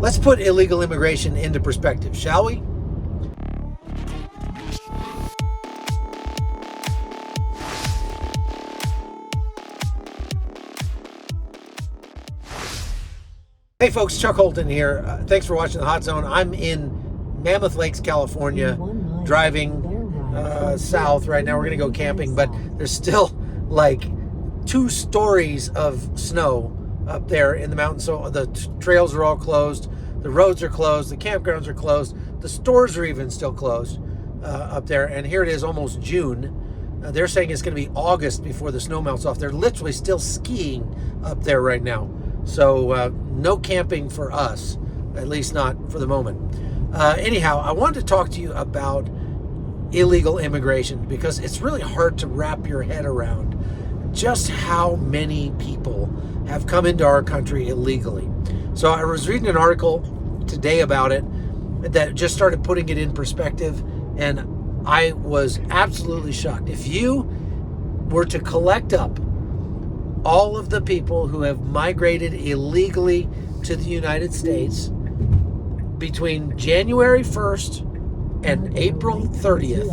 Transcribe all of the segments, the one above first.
Let's put illegal immigration into perspective, shall we? Hey folks, Chuck Holton here. Thanks for watching the Hot Zone. I'm in Mammoth Lakes, California, driving south right now. We're going to go camping, but there's still like 2 stories of snow up there in the mountains. So the trails are all closed. The roads are closed. The campgrounds are closed. The stores are even still closed up there. And here it is, almost June. They're saying it's going to be August before the snow melts off. They're literally still skiing up there right now. So no camping for us, at least not for the moment. Anyhow, I wanted to talk to you about illegal immigration because it's really hard to wrap your head around just how many people have come into our country illegally. So I was reading an article today about it that just started putting it in perspective, and I was absolutely shocked. If you were to collect up all of the people who have migrated illegally to the United States between January 1st and April 30th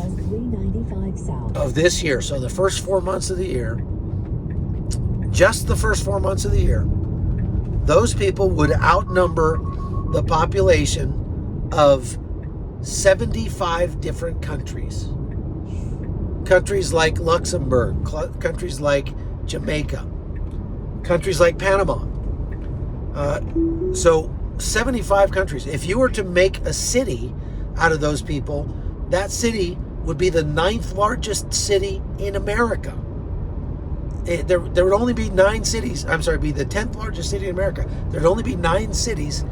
of this year, so the first 4 months of the year, just the first 4 months of the year, those people would outnumber the population of 75 different countries. Countries like Luxembourg, countries like Jamaica, countries like Panama. So 75 countries. If you were to make a city out of those people, that city would be the 9th largest city in America. There would only be 9 cities. I'm sorry, be the 10th largest city in America. There'd only be 9 cities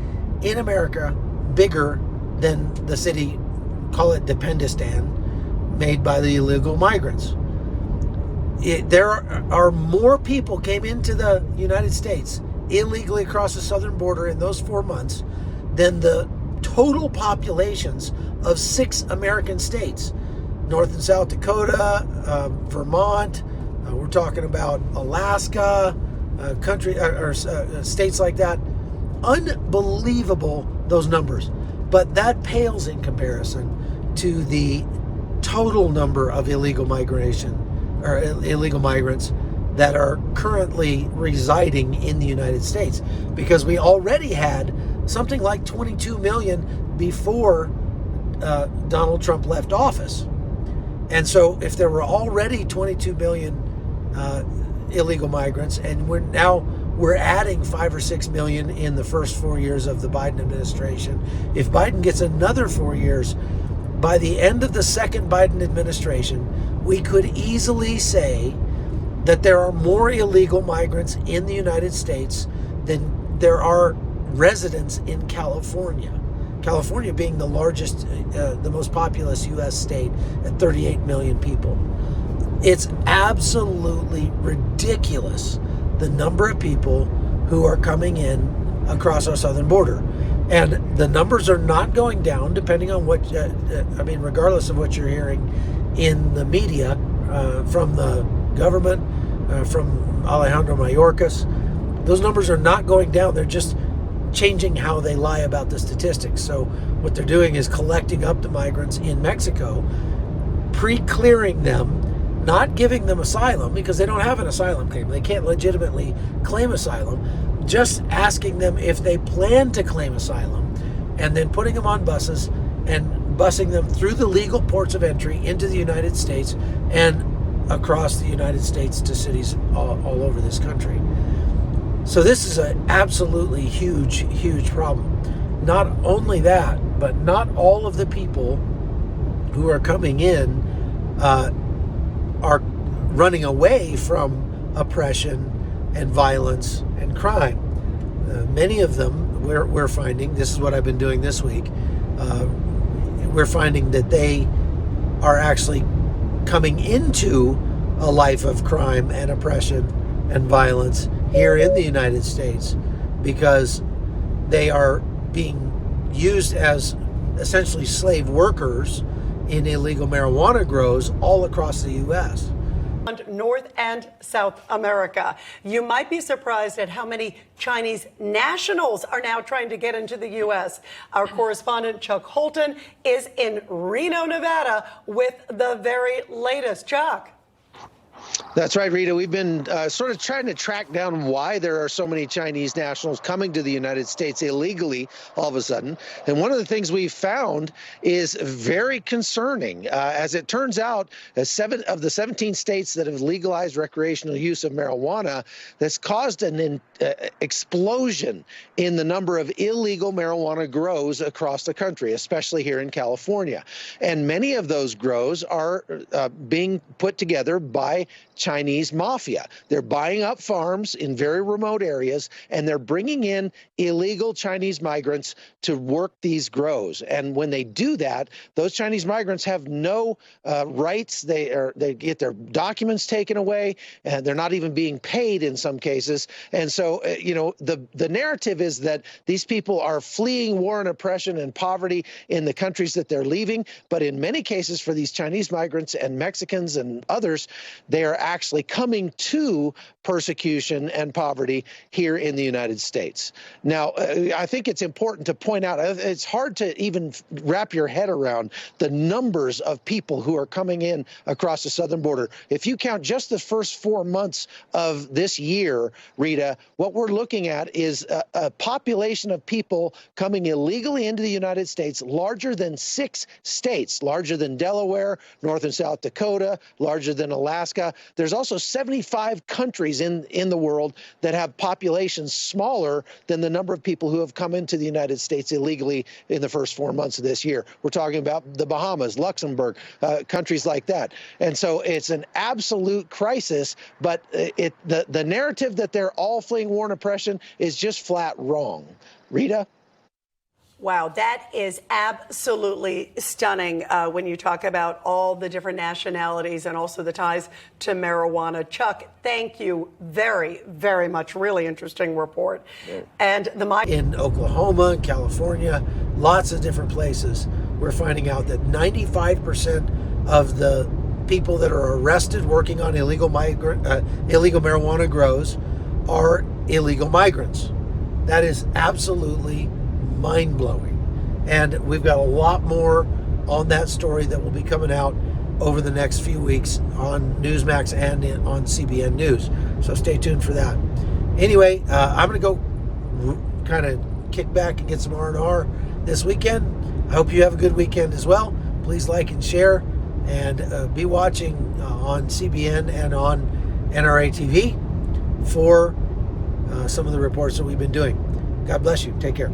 in America bigger than the city, call it Dependistan, made by the illegal migrants. There are more people came into the United States illegally across the southern border in those 4 months than the total populations of 6 American states. North and South Dakota, Vermont, we're talking about Alaska, states like that. Unbelievable, those numbers. But that pales in comparison to the total number of illegal migration or illegal migrants that are currently residing in the United States, because we already had something like 22 million before Donald Trump left office. And so if there were already 22 million illegal migrants, and we're adding 5 or 6 million in the first 4 years of the Biden administration. If Biden gets another 4 years, by the end of the second Biden administration, we could easily say that there are more illegal migrants in the United States than there are residents in California. California being the largest, the most populous U.S. state at 38 million people. It's absolutely ridiculous, the number of people who are coming in across our southern border. And the numbers are not going down, depending on what, regardless of what you're hearing in the media, from the government, from Alejandro Mayorkas. Those numbers are not going down. They're just changing how they lie about the statistics. So what they're doing is collecting up the migrants in Mexico, pre-clearing them, not giving them asylum because they don't have an asylum claim. They can't legitimately claim asylum. Just asking them if they plan to claim asylum, and then putting them on buses and busing them through the legal ports of entry into the United States and across the United States to cities all over this country. So this is an absolutely huge, huge problem. Not only that, but not all of the people who are coming in are running away from oppression and violence and crime. Many of them, we're finding, this is what I've been doing this week, we're finding that they are actually coming into a life of crime and oppression and violence here in the United States because they are being used as essentially slave workers in illegal marijuana grows all across the U.S. North and South America. You might be surprised at how many Chinese nationals are now trying to get into the U.S. Our correspondent Chuck Holton is in Reno, Nevada with the very latest. Chuck. That's right, Rita. We've been sort of trying to track down why there are so many Chinese nationals coming to the United States illegally all of a sudden. And one of the things we've found is very concerning. As it turns out, 7 of the 17 states that have legalized recreational use of marijuana, that's caused an explosion in the number of illegal marijuana grows across the country, especially here in California. And many of those grows are being put together by Chinese mafia. They're buying up farms in very remote areas, and they're bringing in illegal Chinese migrants to work these grows. And when they do that, those Chinese migrants have no rights. They get their documents taken away, and they're not even being paid in some cases. And so, the narrative is that these people are fleeing war and oppression and poverty in the countries that they're leaving. But in many cases, for these Chinese migrants and Mexicans and others, they are actually coming to persecution and poverty here in the United States. Now, I think it's important to point out, it's hard to even wrap your head around the numbers of people who are coming in across the southern border. If you count just the first 4 months of this year, Rita, what we're looking at is a population of people coming illegally into the United States larger than 6 states, larger than Delaware, North and South Dakota, larger than Alaska. There's also 75 countries in the world that have populations smaller than the number of people who have come into the United States illegally in the first 4 months of this year. We're talking about the Bahamas, Luxembourg, countries like that. And so it's an absolute crisis, but the narrative that they're all fleeing war and oppression is just flat wrong. Rita? Wow, that is absolutely stunning when you talk about all the different nationalities and also the ties to marijuana. Chuck, thank you very, very much. Really interesting report. Yeah. And in Oklahoma, California, lots of different places, we're finding out that 95% of the people that are arrested working on illegal marijuana grows are illegal migrants. That is absolutely mind-blowing. And we've got a lot more on that story that will be coming out over the next few weeks on Newsmax and on CBN News. So stay tuned for that. Anyway, I'm going to go kind of kick back and get some R&R this weekend. I hope you have a good weekend as well. Please like and share, and be watching on CBN and on NRA TV for some of the reports that we've been doing. God bless you. Take care.